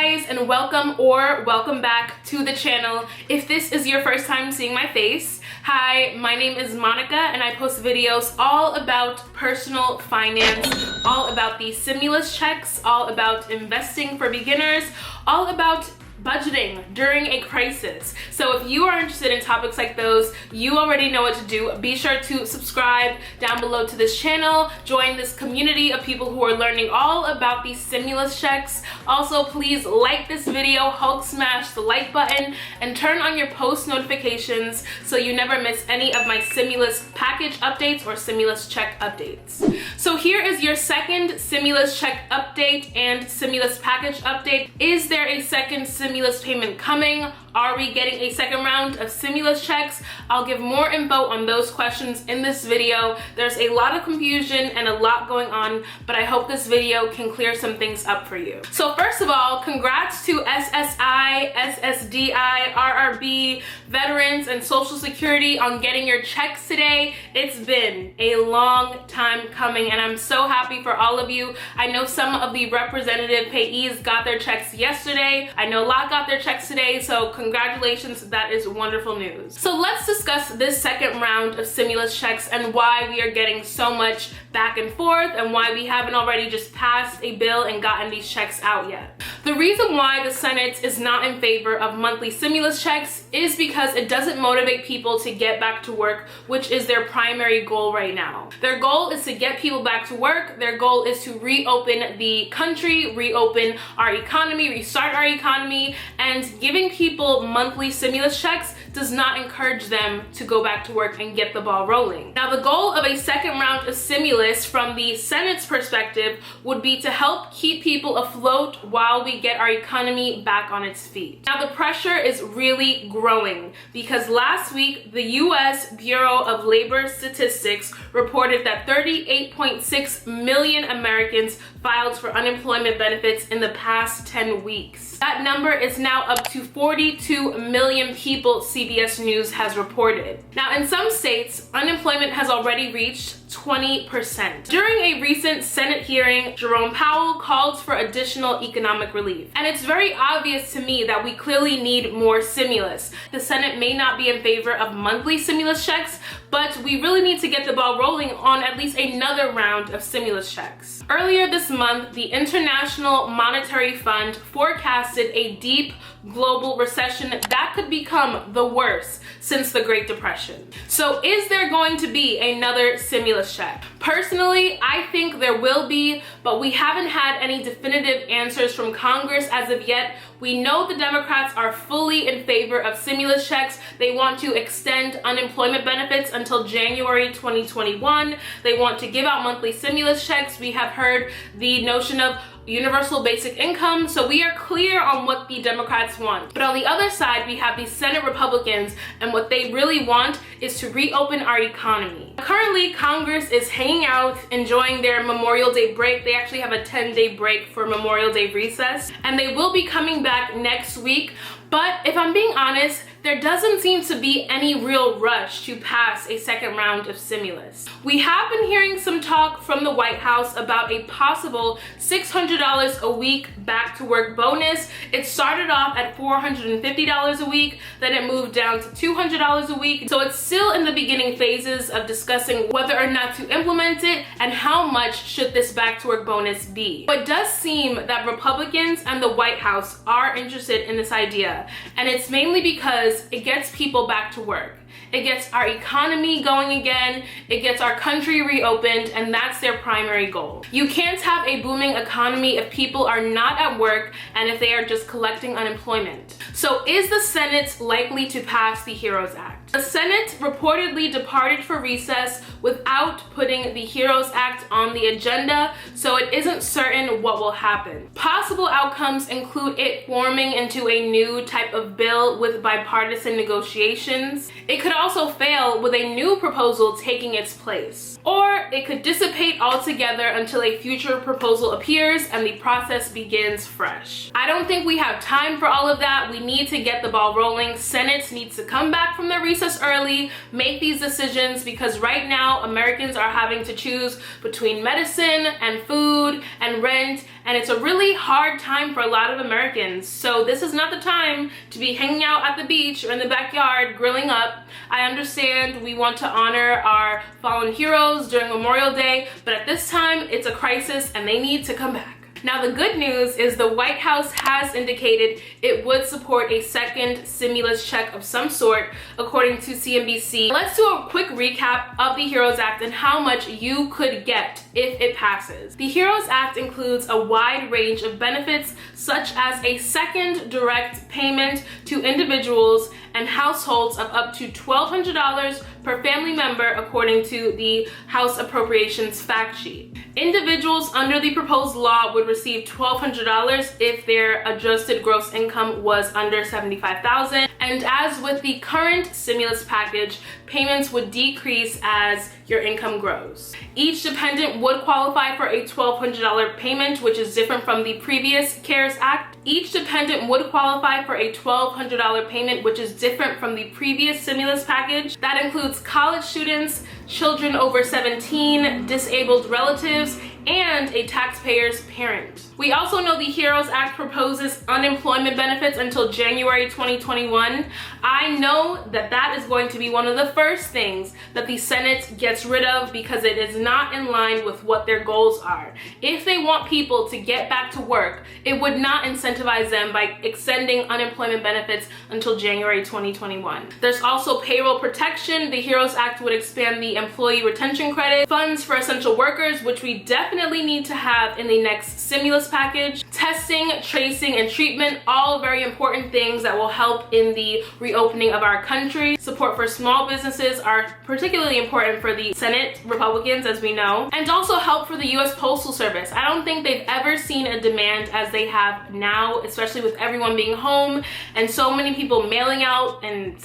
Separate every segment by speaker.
Speaker 1: guys, and welcome back to the channel. If this is your first time seeing my face, hi, my name is Monica and I post videos all about personal finance, all about the stimulus checks, all about investing for beginners, all about budgeting during a crisis. So if you are interested in topics like those, you already know what to do. Be sure to subscribe down below to this channel, join this community of people who are learning all about these stimulus checks. Also, please like this video, Hulk smash the like button, and turn on your post notifications so you never miss any of my stimulus package updates or stimulus check updates. So here is your second stimulus check update and stimulus package update. Is there a second stimulus payment coming? Are we getting a second round of stimulus checks? I'll give more info on those questions in this video. There's a lot of confusion and a lot going on, but I hope this video can clear some things up for you. So first of all, congrats to SSI, SSDI, RRB, veterans, and Social Security on getting your checks today. It's been a long time coming, and I'm so happy for all of you. I know some of the representative payees got their checks yesterday. I know a lot got their checks today, so congratulations, that is wonderful news. So let's discuss this second round of stimulus checks and why we are getting so much back and forth and why we haven't already just passed a bill and gotten these checks out yet. The reason why the Senate is not in favor of monthly stimulus checks is because it doesn't motivate people to get back to work, which is their primary goal right now. Their goal is to get people back to work. Their goal is to reopen the country, reopen our economy, restart our economy, and giving people monthly stimulus checks does not encourage them to go back to work and get the ball rolling. Now, the goal of a second round of stimulus from the Senate's perspective would be to help keep people afloat while we get our economy back on its feet. Now, the pressure is really growing because last week, the US Bureau of Labor Statistics reported that 38.6 million Americans filed for unemployment benefits in the past 10 weeks. That number is now up to 42 million people, CBS News has reported. Now, in some states, unemployment has already reached 20%. During a recent Senate hearing, Jerome Powell called for additional economic relief. And it's very obvious to me that we clearly need more stimulus. The Senate may not be in favor of monthly stimulus checks, but we really need to get the ball rolling on at least another round of stimulus checks. Earlier this month, the International Monetary Fund forecasted a deep global recession that could become the worst since the Great Depression. So is there going to be another stimulus check? Personally, I think there will be, but we haven't had any definitive answers from Congress as of yet. We know the Democrats are fully in favor of stimulus checks. They want to extend unemployment benefits until January 2021. They want to give out monthly stimulus checks. We have heard the notion of universal basic income, so we are clear on what the Democrats want. But on the other side, we have the Senate Republicans, and what they really want is to reopen our economy. Currently, Congress is hanging out, enjoying their Memorial Day break. They actually have a 10-day break for Memorial Day recess, and they will be coming back next week. But if I'm being honest, there doesn't seem to be any real rush to pass a second round of stimulus. We have been hearing some talk from the White House about a possible $600 a week back to work bonus. It started off at $450 a week, then it moved down to $200 a week. So it's still in the beginning phases of discussing whether or not to implement it and how much should this back to work bonus be. But it does seem that Republicans and the White House are interested in this idea, and it's mainly because it gets people back to work. It gets our economy going again, it gets our country reopened, and that's their primary goal. You can't have a booming economy if people are not at work and if they are just collecting unemployment. So is the Senate likely to pass the HEROES Act? The Senate reportedly departed for recess without putting the HEROES Act on the agenda, so it isn't certain what will happen. Possible outcomes include it forming into a new type of bill with bipartisan negotiations. It could also fail with a new proposal taking its place. Or it could dissipate altogether until a future proposal appears and the process begins fresh. I don't think we have time for all of that. We need to get the ball rolling. Senate needs to come back from their recess early, make these decisions, because right now now Americans are having to choose between medicine and food and rent, and it's a really hard time for a lot of Americans. So this is not the time to be hanging out at the beach or in the backyard grilling up. I understand we want to honor our fallen heroes during Memorial Day, but at this time it's a crisis and they need to come back. Now, the good news is the White House has indicated it would support a second stimulus check of some sort, according to CNBC. Let's do a quick recap of the HEROES Act and how much you could get if it passes. The HEROES Act includes a wide range of benefits, such as a second direct payment to individuals and households of up to $1,200 per family member, according to the House Appropriations fact sheet. Individuals under the proposed law would receive $1,200 if their adjusted gross income was under $75,000. And as with the current stimulus package, payments would decrease as your income grows. Each dependent would qualify for a $1,200 payment, which is different from the previous CARES Act. Each dependent would qualify for a $1,200 payment, which is different from the previous stimulus package. That includes college students, children over 17, disabled relatives, and a taxpayer's parent. We also know the HEROES Act proposes unemployment benefits until January 2021. I know that that is going to be one of the first things that the Senate gets rid of because it is not in line with what their goals are. If they want people to get back to work, it would not incentivize them by extending unemployment benefits until January 2021. There's also payroll protection. The HEROES Act would expand the employee retention credit, funds for essential workers, which we definitely need to have in the next stimulus package, testing, tracing, and treatment, all very important things that will help in the reopening of our country. Support for small businesses are particularly important for the Senate Republicans, as we know, and also help for the U.S. Postal Service. I don't think they've ever seen a demand as they have now, especially with everyone being home and so many people mailing out and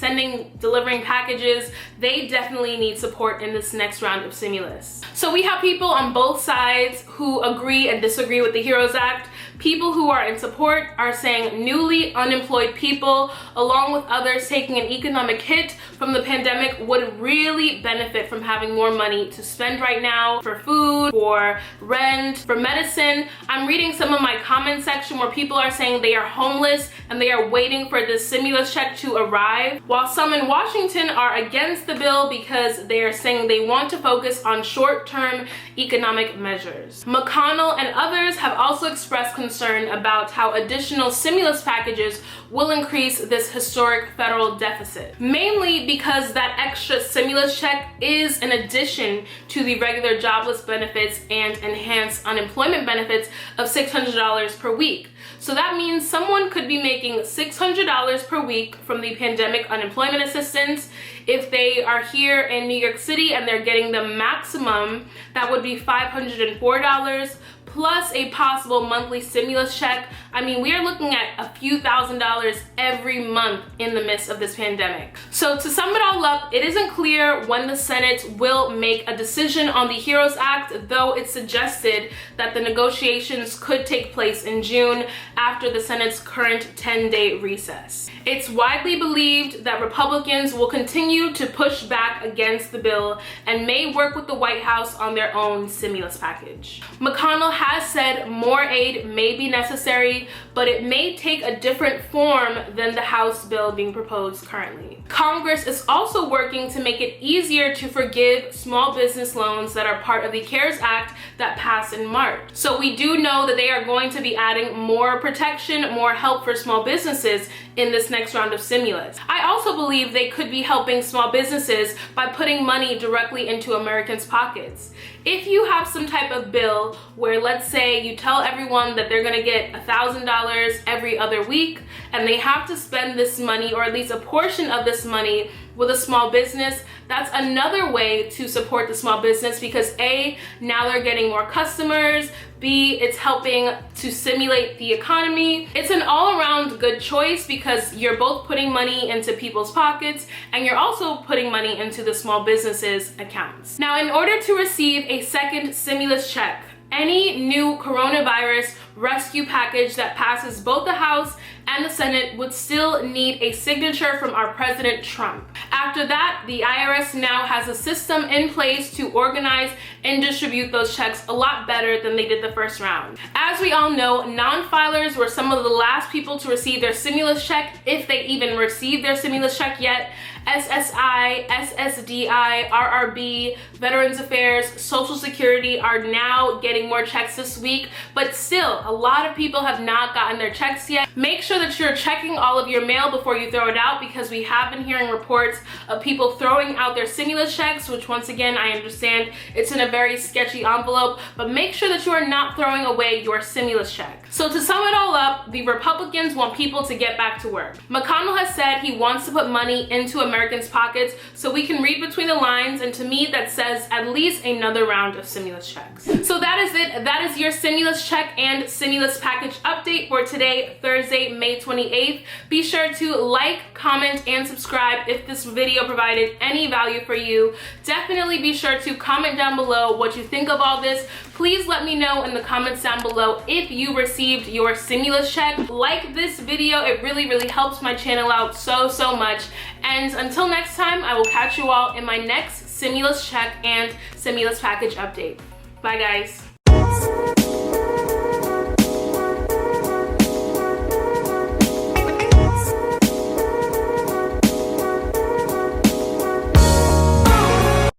Speaker 1: delivering packages. They definitely need support in this next round of stimulus. So we have people on both sides who agree and disagree with the HEROES Act. People who are in support are saying newly unemployed people, along with others taking an economic hit from the pandemic, would really benefit from having more money to spend right now for food, for rent, for medicine. I'm reading some of my comment section where people are saying they are homeless and they are waiting for this stimulus check to arrive, while some in Washington are against the bill because they are saying they want to focus on short-term economic measures. McConnell and others have also expressed concern about how additional stimulus packages will increase this historic federal deficit, mainly because that extra stimulus check is in addition to the regular jobless benefits and enhanced unemployment benefits of $600 per week. So that means someone could be making $600 per week from the pandemic unemployment assistance. If they are here in New York City and they're getting the maximum, that would be $504 plus a possible monthly stimulus check. I mean, we are looking at a few $1,000s every month in the midst of this pandemic. So to sum it all up, it isn't clear when the Senate will make a decision on the HEROES Act, though it's suggested that the negotiations could take place in June after the Senate's current 10-day recess. It's widely believed that Republicans will continue to push back against the bill and may work with the White House on their own stimulus package. McConnell has said more aid may be necessary, but it may take a different form than the House bill being proposed currently. Congress is also working to make it easier to forgive small business loans that are part of the CARES Act that passed in March. So we do know that they are going to be adding more protection, more help for small businesses in this next round of stimulus. I also believe they could be helping small businesses by putting money directly into Americans' pockets. If you have some type of bill where, let's say, you tell everyone that they're gonna get $1,000 every other week and they have to spend this money, or at least a portion of this money, with a small business, that's another way to support the small business because A, now they're getting more customers, B, it's helping to stimulate the economy. It's an all-around good choice because you're both putting money into people's pockets and you're also putting money into the small businesses' accounts. Now, in order to receive a second stimulus check, any new coronavirus rescue package that passes both the House and the Senate would still need a signature from our President Trump. After that, the IRS now has a system in place to organize and distribute those checks a lot better than they did the first round. As we all know, non-filers were some of the last people to receive their stimulus check, if they even received their stimulus check yet. SSI, SSDI, RRB, Veterans Affairs, Social Security are now getting more checks this week, but still, a lot of people have not gotten their checks yet. Make sure that you're checking all of your mail before you throw it out, because we have been hearing reports of people throwing out their stimulus checks, which once again, I understand it's in a very sketchy envelope, but make sure that you are not throwing away your stimulus check. So to sum it all up, the Republicans want people to get back to work. McConnell has said he wants to put money into Americans' pockets, so we can read between the lines, and to me that says at least another round of stimulus checks. So that is it. That is your stimulus check and stimulus package update for today, Thursday, May 28th. Be sure to like, comment, and subscribe if this video provided any value for you. Definitely be sure to comment down below what you think of all this. Please let me know in the comments down below if you received your stimulus check. Like this video, it really helps my channel out so much. And until next time, I will catch you all in my next stimulus check and stimulus package update. Bye guys.